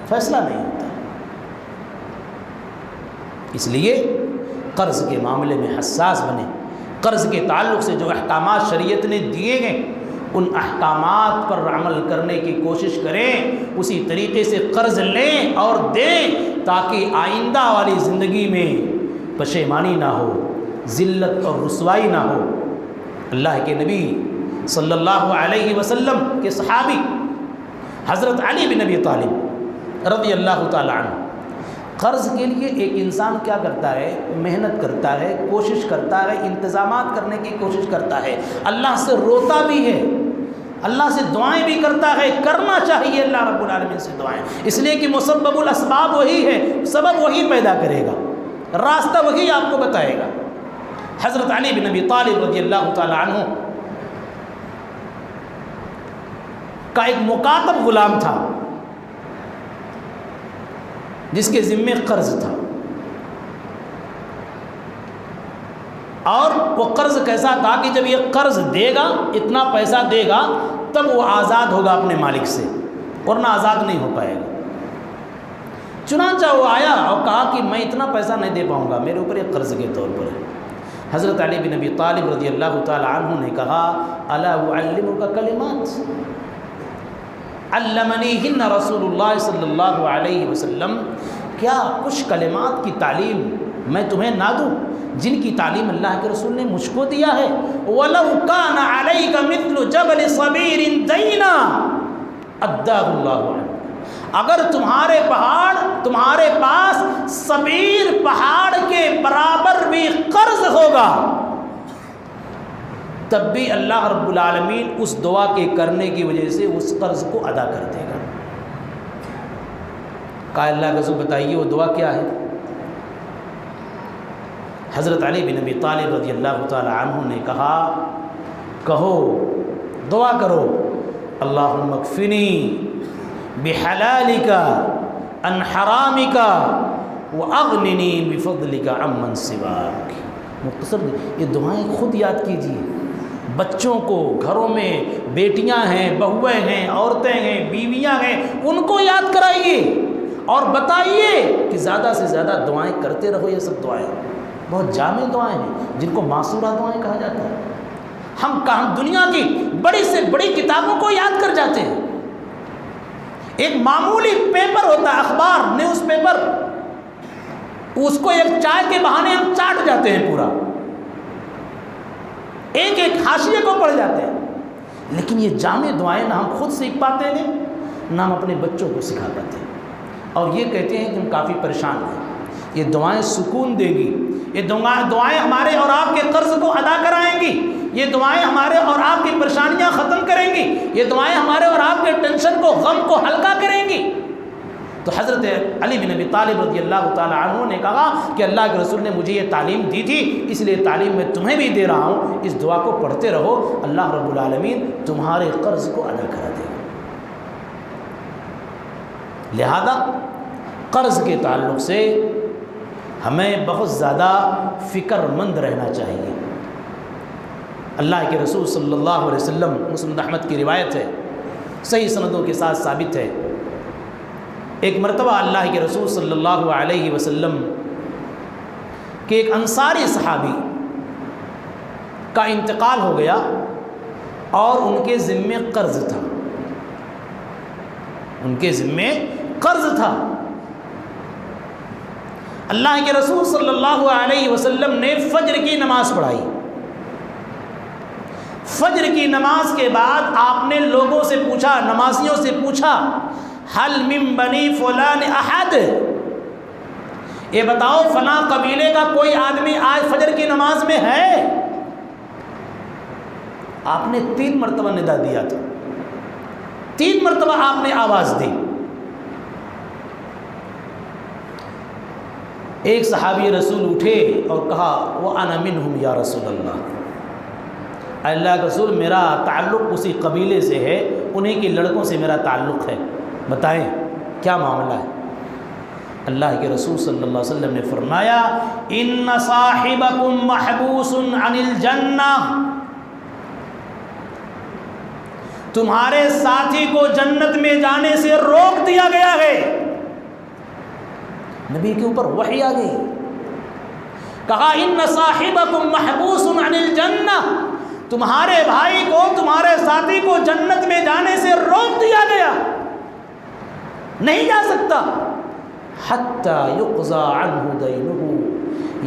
فیصلہ نہیں ہوتا۔ اس لیے قرض کے معاملے میں حساس بنے، قرض کے تعلق سے جو احکامات شریعت نے دیے ہیں ان احکامات پر عمل کرنے کی کوشش کریں، اسی طریقے سے قرض لیں اور دیں تاکہ آئندہ والی زندگی میں پشیمانی نہ ہو، ذلت اور رسوائی نہ ہو۔ اللہ کے نبی صلی اللہ علیہ وسلم کے صحابی حضرت علی بن ابی طالب رضی اللہ تعالی عنہ، قرض کے لیے ایک انسان کیا کرتا ہے، محنت کرتا ہے، کوشش کرتا ہے، انتظامات کرنے کی کوشش کرتا ہے، اللہ سے روتا بھی ہے، اللہ سے دعائیں بھی کرتا ہے، کرنا چاہیے اللہ رب العالمین سے دعائیں، اس لیے کہ مسبب الاسباب وہی ہے، سبب وہی پیدا کرے گا، راستہ وہی آپ کو بتائے گا۔ حضرت علی بن ابی طالب رضی اللہ تعالی عنہ کا ایک مکاتب غلام تھا جس کے ذمے قرض تھا، اور وہ قرض کیسا تھا کہ جب یہ قرض دے گا، اتنا پیسہ دے گا، تب وہ آزاد ہوگا اپنے مالک سے، ورنہ آزاد نہیں ہو پائے گا۔ چنانچہ وہ آیا اور کہا کہ میں اتنا پیسہ نہیں دے پاؤں گا، میرے اوپر ایک قرض کے طور پر ہے۔ حضرت علی بن ابی طالب رضی اللہ تعالی عنہ نے کہا الا اعلمک کلمات علمنیہن رسول اللہ صلی اللہ علیہ وسلم، کیا کچھ کلمات کی تعلیم میں تمہیں نہ دوں جن کی تعلیم اللہ کے رسول نے مجھ کو دیا ہے؟ وَلَوْ كَانَ عَلَيْكَ مِثْلُ جَبَلِ صَبِيرٍ دَيْنًا أَدَّاهُ اللَّهُ عَنْكَ، اگر تمہارے پاس صبیر پہاڑ کے برابر بھی قرض ہوگا تب بھی اللہ رب العالمین اس دعا کے کرنے کی وجہ سے اس قرض کو ادا کر دے گا۔ کہا اللہ کے رسول بتائیے وہ دعا کیا ہے؟ حضرت علی بن ابی طالب رضی اللہ تعالی عنہ نے کہا کہو، دعا کرو، اللہم اکفنی بحلالک عن حرامک واغننی بفضلک عمن سواک۔ مختصر یہ دعائیں خود یاد کیجیے، بچوں کو، گھروں میں بیٹیاں ہیں، بہویں ہیں، عورتیں ہیں، بیویاں ہیں، ان کو یاد کرائیے، اور بتائیے کہ زیادہ سے زیادہ دعائیں کرتے رہو. یہ سب دعائیں بہت جامع دعائیں ہیں جن کو معصورہ دعائیں کہا جاتا ہے. ہم دنیا کی بڑی سے بڑی کتابوں کو یاد کر جاتے ہیں. ایک معمولی پیپر ہوتا ہے، اخبار، نیوز پیپر، اس کو ایک چائے کے بہانے ہم چاٹ جاتے ہیں پورا، ایک ایک حاشیے کو پڑھ جاتے ہیں. لیکن یہ جامع دعائیں نہ ہم خود سیکھ پاتے ہیں نہ ہم اپنے بچوں کو سکھا پاتے ہیں. اور یہ کہتے ہیں کہ ہم کافی پریشان ہیں. یہ دعائیں سکون دے گی، یہ دعائیں ہمارے اور آپ کے قرض کو ادا کرائیں گی، یہ دعائیں ہمارے اور آپ کی پریشانیاں ختم کریں گی، یہ دعائیں ہمارے اور آپ کے ٹینشن کو، غم کو ہلکا کریں گی. تو حضرت علی بن ابی طالب رضی اللہ تعالیٰ عنہ نے کہا کہ اللہ کے رسول نے مجھے یہ تعلیم دی تھی، اس لیے تعلیم میں تمہیں بھی دے رہا ہوں. اس دعا کو پڑھتے رہو، اللہ رب العالمین تمہارے قرض کو ادا کرا دے گا. لہذا قرض کے تعلق سے ہمیں بہت زیادہ فکر مند رہنا چاہیے. اللہ کے رسول صلی اللہ علیہ وسلم، مسند احمد کی روایت ہے، صحیح سندوں کے ساتھ ثابت ہے، ایک مرتبہ اللہ کے رسول صلی اللہ علیہ وسلم کہ ایک انصاری صحابی کا انتقال ہو گیا اور ان کے ذمے قرض تھا. ان کے ذمے قرض تھا. اللہ کے رسول صلی اللہ علیہ وسلم نے فجر کی نماز پڑھائی. فجر کی نماز کے بعد آپ نے لوگوں سے پوچھا، نمازیوں سے پوچھا، حل من بنی فلان احد، یہ بتاؤ فلاں قبیلے کا کوئی آدمی آج فجر کی نماز میں ہے؟ آپ نے 3 مرتبہ ندا دیا تھا، 3 مرتبہ آپ نے آواز دی. ایک صحابی رسول اٹھے اور کہا وَأَنَا مِنْهُمْ یا رسول اللہ، اللہ کے رسول میرا تعلق اسی قبیلے سے ہے، انہیں کے لڑکوں سے میرا تعلق ہے، بتائیں کیا معاملہ ہے؟ اللہ کے رسول صلی اللہ علیہ وسلم نے فرمایا ان صاحبکم محبوس عن الجنہ، تمہارے ساتھی کو جنت میں جانے سے روک دیا گیا ہے. نبی کے اوپر وحی آ گئی، کہا ان صاحبکم محبوس عن الجنہ، تمہارے بھائی کو، تمہارے ساتھی کو جنت میں جانے سے روک دیا گیا، نہیں جا سکتا. حتی یقضى عنہ دینہ،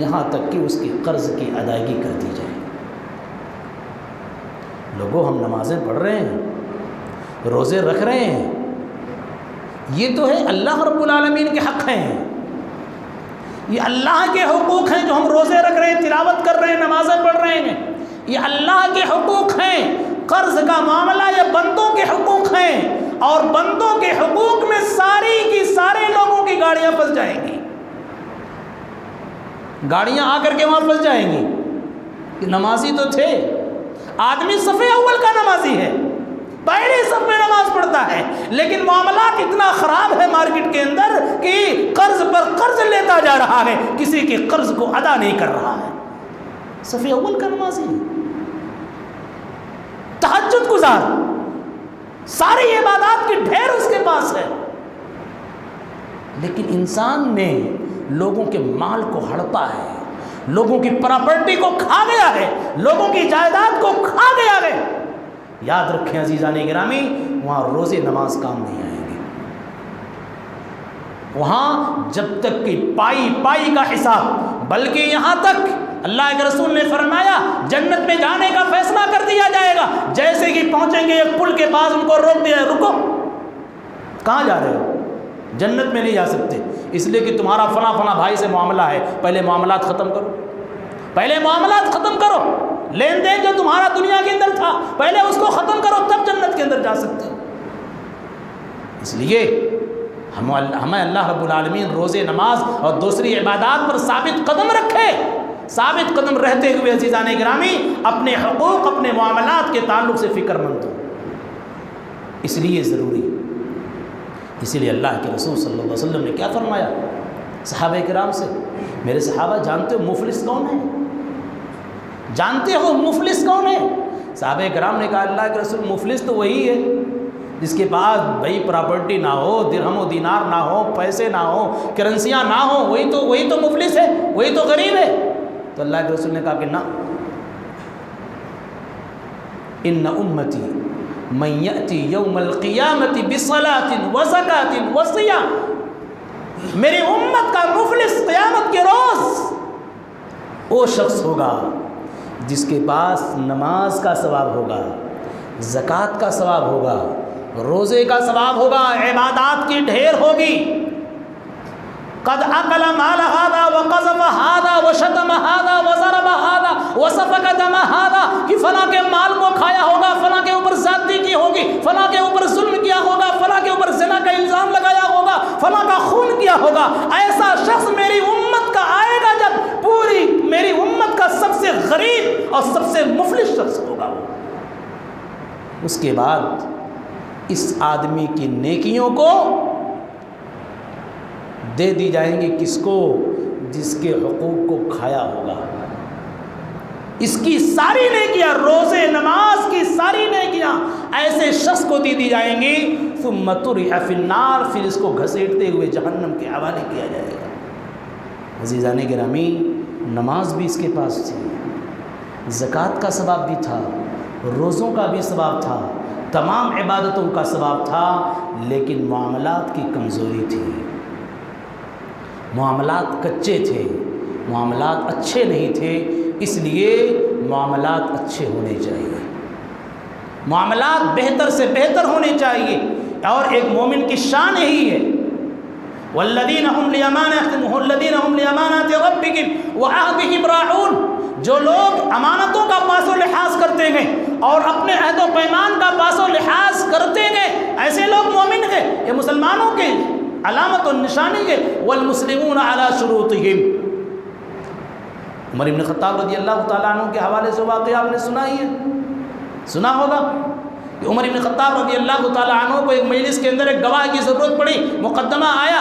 یہاں تک کہ اس کے قرض کی ادائیگی کر دی جائے. لوگوں ہم نمازیں پڑھ رہے ہیں، روزے رکھ رہے ہیں، یہ تو ہے اللہ رب العالمین کے حق ہیں، یہ اللہ کے حقوق ہیں جو ہم روزے رکھ رہے ہیں، تلاوت کر رہے ہیں، نمازیں پڑھ رہے ہیں، یہ اللہ کے حقوق ہیں. قرض کا معاملہ یہ بندوں کے حقوق ہیں، اور بندوں کے حقوق میں ساری کی سارے لوگوں کی گاڑیاں پھنس جائیں گی، گاڑیاں آ کر کے وہاں پھنس جائیں گی. کہ نمازی تو تھے، آدمی صف اول کا نمازی ہے، پہلے صف میں نماز پڑھتا ہے، لیکن معاملات اتنا خراب ہے مارکیٹ کے اندر کہ قرض پر قرض لیتا جا رہا ہے، کسی کے قرض کو ادا نہیں کر رہا ہے. صف اول کا نمازی، تہجد گزار، ساری عبادات کی ڈھیر اس کے پاس ہے، لیکن انسان نے لوگوں کے مال کو ہڑپا ہے، لوگوں کی پراپرٹی کو کھا گیا ہے، لوگوں کی جائیداد کو کھا گیا ہے. یاد رکھیں عزیزان گرامی، وہاں روزے نماز کام نہیں آئیں گے. وہاں جب تک کہ پائی پائی کا حساب، بلکہ یہاں تک اللہ کے رسول نے فرمایا جنت میں جانے کا فیصلہ کر دیا جائے گا. جیسے ہی پہنچیں گے ایک پل کے پاس ان کو روک دیا، رکو، کہاں جا رہے ہو؟ جنت میں نہیں جا سکتے، اس لیے کہ تمہارا فلاں فلاں بھائی سے معاملہ ہے، پہلے معاملات ختم کرو، پہلے معاملات ختم کرو، لین دین جو تمہارا دنیا کے اندر تھا پہلے اس کو ختم کرو، تب جنت کے اندر جا سکتے ہو. اس لیے ہمیں اللہ رب العالمین روزے، نماز اور دوسری عبادات پر ثابت قدم رکھے. ثابت قدم رہتے ہوئے عزیزان گرامی اپنے حقوق، اپنے معاملات کے تعلق سے فکر مند ہو. اس لیے ضروری، اسی لیے اللہ کے رسول صلی اللہ علیہ وسلم نے کیا فرمایا صحابہ کرام سے؟ میرے صحابہ جانتے ہو مفلس کون ہے؟ جانتے ہو مفلس کون ہے؟ صحابہ کرام نے کہا اللہ کے رسول مفلس تو وہی ہے جس کے پاس بھائی پراپرٹی نہ ہو، درہم و دینار نہ ہو، پیسے نہ ہو، کرنسیاں نہ ہو، وہی تو مفلس ہے، وہی تو غریب ہے۔ تو اللہ کے رسول نے کہا کہ نہ، ان امتی من یأتی یوم القیامت بصلاۃ وزکاۃ وصیام، میری امت کا مفلس قیامت کے روز وہ شخص ہوگا جس کے پاس نماز کا ثواب ہوگا، زکوٰۃ کا ثواب ہوگا، روزے کا ثواب ہوگا، عبادات کی ڈھیر ہوگی۔ قد اکل مال هذا وقذف هذا وشتم هذا وضرب هذا وسفك دم هذا، کہ فلاں کے مال کو کھایا ہوگا، فلاں کے اوپر زیادتی کی ہوگی، فلاں کے اوپر ظلم کیا ہوگا، فلاں کے اوپر زنا کا الزام لگایا ہوگا، فلاں کا خون کیا ہوگا۔ ایسا شخص میری امت کا آئے گا جب پوری میری امت کا سب سے غریب اور سب سے مفلس شخص ہوگا۔ اس کے بعد اس آدمی کی نیکیوں کو دے دی جائیں گے کس کو؟ جس کے حقوق کو کھایا ہوگا۔ اس کی ساری نیکیاں، روزے نماز کی ساری نیکیاں ایسے شخص کو دی جائیں گی، ثم طرح فی النار، پھر اس کو گھسیٹتے ہوئے جہنم کے حوالے کیا جائے گا۔ عزیزان گرامی، نماز بھی اس کے پاس تھی، زکوٰۃ کا ثواب بھی تھا، روزوں کا بھی ثواب تھا، تمام عبادتوں کا ثواب تھا، لیکن معاملات کی کمزوری تھی، معاملات کچے تھے، معاملات اچھے نہیں تھے۔ اس لیے معاملات اچھے ہونے چاہیے، معاملات بہتر سے بہتر ہونے چاہیے، اور ایک مومن کی شان یہی ہے، والذین هم لأمانات ربهم وعهدهم راعون، جو لوگ امانتوں کا پاس و لحاظ کرتے ہیں اور اپنے عہد و پیمان کا پاس و لحاظ کرتے ہیں، ایسے لوگ مومن ہیں۔ یہ مسلمانوں کے علامت و نشانی ہے، والمسلمون علی شروطہم۔ عمر بن خطاب رضی اللہ تعالیٰ عنہ کے حوالے سے واقعہ آپ نے سنا ہی ہے، سنا ہوگا کہ عمر بن خطاب رضی اللہ تعالیٰ عنہ کو ایک مجلس کے اندر ایک گواہ کی ضرورت پڑی، مقدمہ آیا،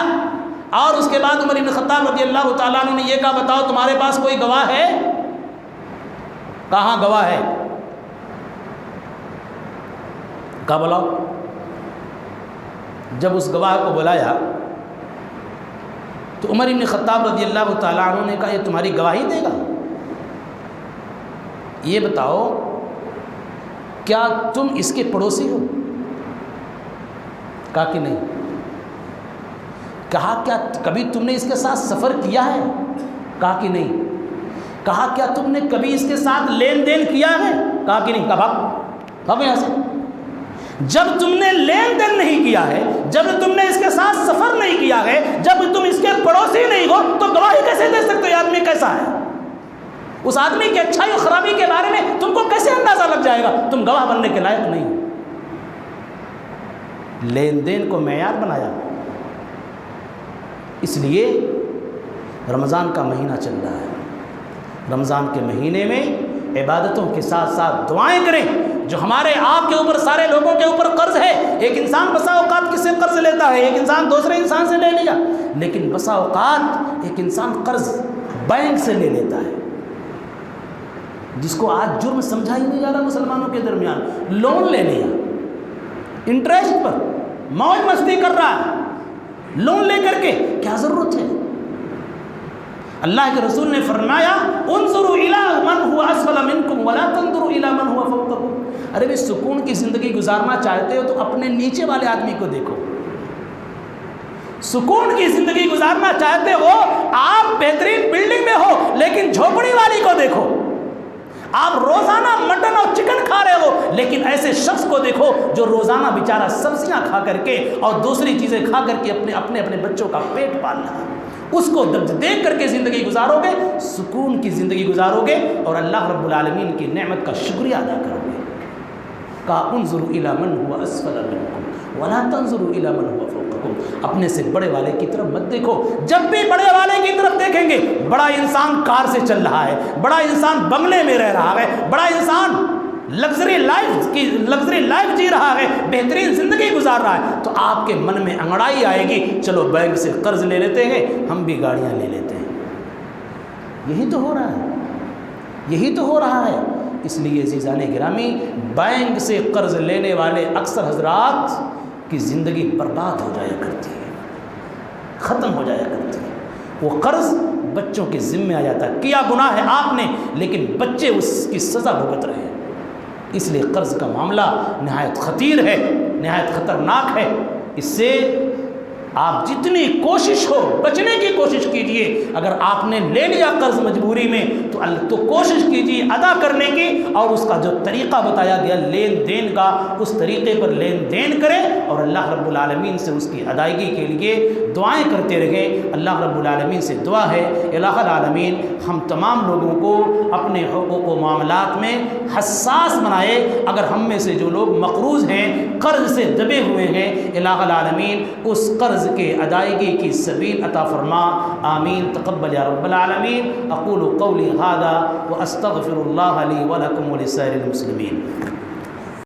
اور اس کے بعد عمر بن خطاب رضی اللہ تعالیٰ عنہ نے یہ کہا بتاؤ تمہارے پاس کوئی گواہ ہے؟ کہاں گواہ ہے؟ کہا بلاؤ۔ جب اس گواہ کو بلایا تو عمر بن خطاب رضی اللہ تعالیٰ عنہ نے کہا یہ تمہاری گواہی دے گا؟ یہ بتاؤ کیا تم اس کے پڑوسی ہو؟ کہا کہ نہیں۔ کہا کیا کبھی تم نے اس کے ساتھ سفر کیا ہے؟ کہا کہ نہیں۔ کہا کیا تم نے کبھی اس کے ساتھ لین دین کیا ہے؟ کہا کہ نہیں۔ کہا بھاگو یہاں سے۔ جب تم نے لین دین نہیں کیا ہے، جب تم نے اس کے ساتھ سفر نہیں کیا ہے، جب تم اس کے پڑوسی نہیں ہو، تو گواہی کیسے دے سکتے ہو یہ آدمی کیسا ہے؟ اس آدمی کی اچھائی و خرابی کے بارے میں تم کو کیسے اندازہ لگ جائے گا؟ تم گواہ بننے کے لائق نہیں ہو۔ لین دین کو معیار بنایا۔ اس لیے رمضان کا مہینہ چل رہا ہے، رمضان کے مہینے میں عبادتوں کے ساتھ ساتھ دعائیں کریں۔ جو ہمارے آپ کے اوپر، سارے لوگوں کے اوپر قرض ہے، ایک انسان بسا اوقات کس سے قرض لیتا ہے، ایک انسان دوسرے انسان سے لے لیا، لیکن بسا اوقات ایک انسان قرض بینک سے لے لیتا ہے، جس کو آج جرم سمجھا ہی نہیں جا رہا مسلمانوں کے درمیان۔ لون لے لیا انٹرسٹ پر، موج مستی کر رہا ہے، لون لے کر کے کیا ضرورت ہے؟ اللہ کے رسول نے فرمایا انظروا الی من هو اسفل منکم ولا تنظروا الی من هو فوقکم۔ ارے بھی سکون کی زندگی گزارنا چاہتے ہو تو اپنے نیچے والے آدمی کو دیکھو۔ سکون کی زندگی گزارنا چاہتے ہو، آپ بہترین بلڈنگ میں ہو لیکن جھوپڑی والی کو دیکھو۔ آپ روزانہ مٹن اور چکن کھا رہے ہو، لیکن ایسے شخص کو دیکھو جو روزانہ بیچارہ سبزیاں کھا کر کے اور دوسری چیزیں کھا کر کے اپنے بچوں کا پیٹ پال رہا ہے۔ اس کو دیکھ کر کے زندگی گزارو گے، سکون کی زندگی گزارو گے اور اللہ رب العالمین کی نعمت کا شکریہ ادا کرو گے۔ کہا انظروا الی من هو اسفل منکم ولا تنظروا الی من هو فوقکم۔ اپنے سے بڑے والے کی طرف مت دیکھو۔ جب بھی بڑے والے کی طرف دیکھیں گے، بڑا انسان کار سے چل رہا ہے، بڑا انسان بنگلے میں رہ رہا ہے، بڑا انسان لگژری لائف جی رہا ہے، بہترین زندگی گزار رہا ہے، تو آپ کے من میں انگڑائی آئے گی، چلو بینک سے قرض لے لیتے ہیں، ہم بھی گاڑیاں لے لیتے ہیں۔ یہی تو ہو رہا ہے، یہی تو ہو رہا ہے۔ اس لیے عزیزان گرامی بینک سے قرض لینے والے اکثر حضرات کی زندگی برباد ہو جایا کرتی ہے، ختم ہو جایا کرتی ہے۔ وہ قرض بچوں کے ذمے آ جاتا ہے، کیا گناہ ہے آپ نے لیکن بچے اس کی سزا بھگت رہے ہیں۔ اس لیے قرض کا معاملہ نہایت خطیر ہے، نہایت خطرناک ہے۔ اس سے آپ جتنی کوشش ہو بچنے کی کوشش کیجئے۔ اگر آپ نے لے لیا قرض مجبوری میں تو کوشش کیجئے ادا کرنے کی، اور اس کا جو طریقہ بتایا گیا لین دین کا، اس طریقے پر لین دین کریں اور اللہ رب العالمین سے اس کی ادائیگی کے لیے دعائیں کرتے رہیں۔ اللہ رب العالمین سے دعا ہے الہ العالمین ہم تمام لوگوں کو اپنے حقوق و معاملات میں حساس بنائے۔ اگر ہم میں سے جو لوگ مقروض ہیں، قرض سے دبے ہوئے ہیں، الہ العالمین اس قرض کے ادائیگی کی سبیل عطا فرما، آمین تقبل یا رب العالمین۔ اقول قولی ھذا واستغفر اللہ لی ولکم ولسائر المسلمین۔